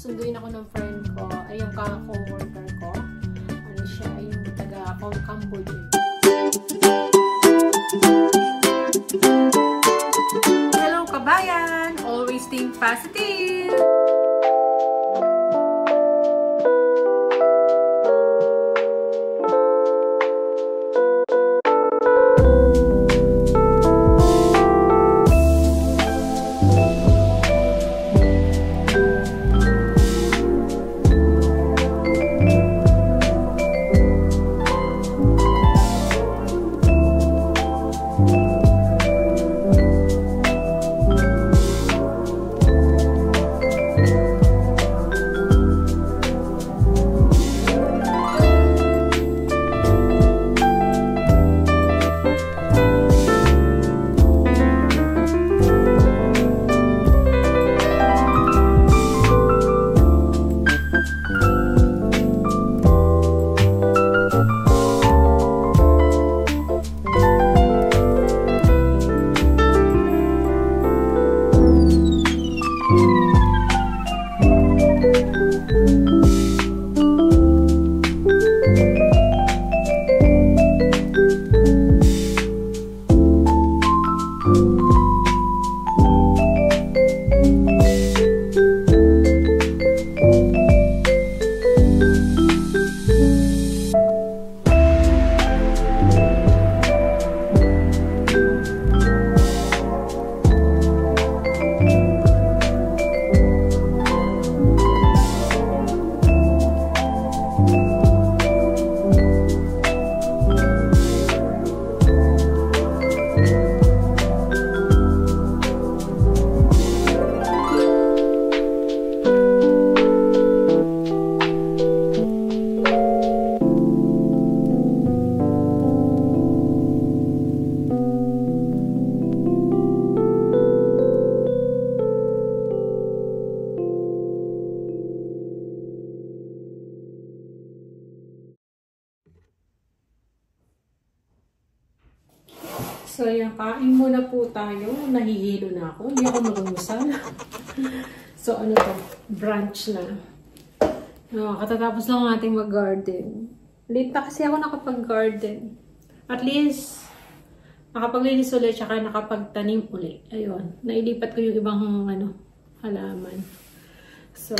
susunduin ako ng friend ko, ay yung ka-coworker ko. Ano siya, yung taga-Cambodia. Hello kabayan! Always think positive! So, yan, kain muna po tayo. Nahihilo na ako. Hindi ako mag-umusal. So, ano to? Brunch na. Katatapos lang ating mag-garden. Late na kasi ako nakapag-garden. At least, nakapaglinis ulit, tsaka nakapagtanim ulit. Ayun. Nailipat ko yung ibang, halaman. So,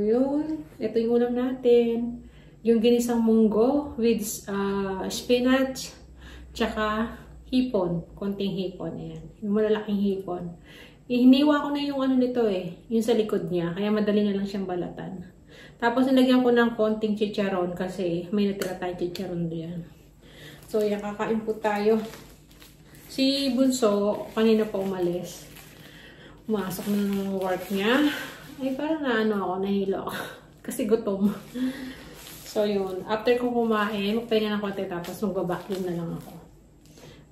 yun. Ito yung ulam natin. Yung ginisang munggo with spinach, tsaka hipon, konting hipon, ayan. Yung malalaking hipon. Hiniwa ko na yung nito yung sa likod niya, kaya madali na lang siyang balatan. Tapos nilagyan ko ng konting chicharon kasi may natira tayong chicharon diyan. So, yan, kakain po tayo. Si Bunso, kanina pa umalis. Umasok ng work niya. Ay, parang ako, nahilo ako. Kasi gutom. So, yun. After ko kumain, magpahinga ng konti tapos magbabacuum na lang ako.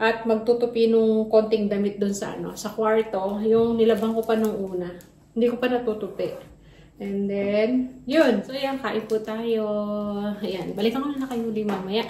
At magtutupi nung konting damit dun sa sa kwarto. Yung nilabang ko pa nung una. Hindi ko pa natutupi. And then, yun. So, yan. Kain po tayo. Ayan. Balikan ko na kayo ulit mamaya.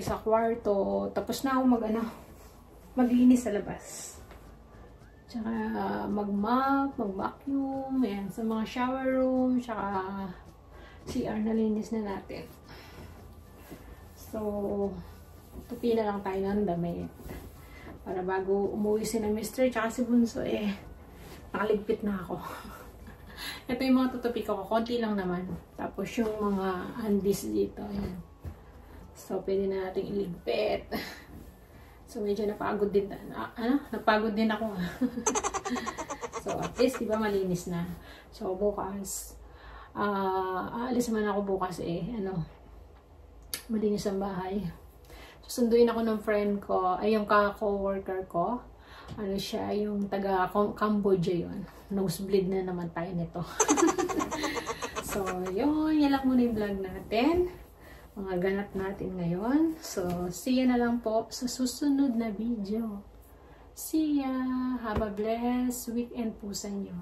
tayo sa kwarto. Tapos na ako maglinis sa labas. Tsaka mag-mop, mag-vacuum, ayan, sa mga shower room, tsaka CR nalinis na natin. So, tupi na lang tayo ng damit. Para bago umuwi si na Mr. tsaka si Bunso, nakaligpit na ako. Ito yung mga tutupi ko, konti lang naman. Tapos yung mga undies dito, ayan. So, pwede na natin iligpit. So, medyo napagod din. Napagod din ako. So, at least, diba, malinis na. So, bukas, aalis naman ako bukas malinis ang bahay. Susunduin ako ng friend ko, ay yung ka-co-worker ko. Ano siya, yung taga-Cambodia yun. Nosebleed na naman tayo nito. So, yun. Yan lang muna yung vlog natin. Mga ganap natin ngayon. So, see ya na lang po sa susunod na video. See ya! Have a blessed weekend po sa inyo.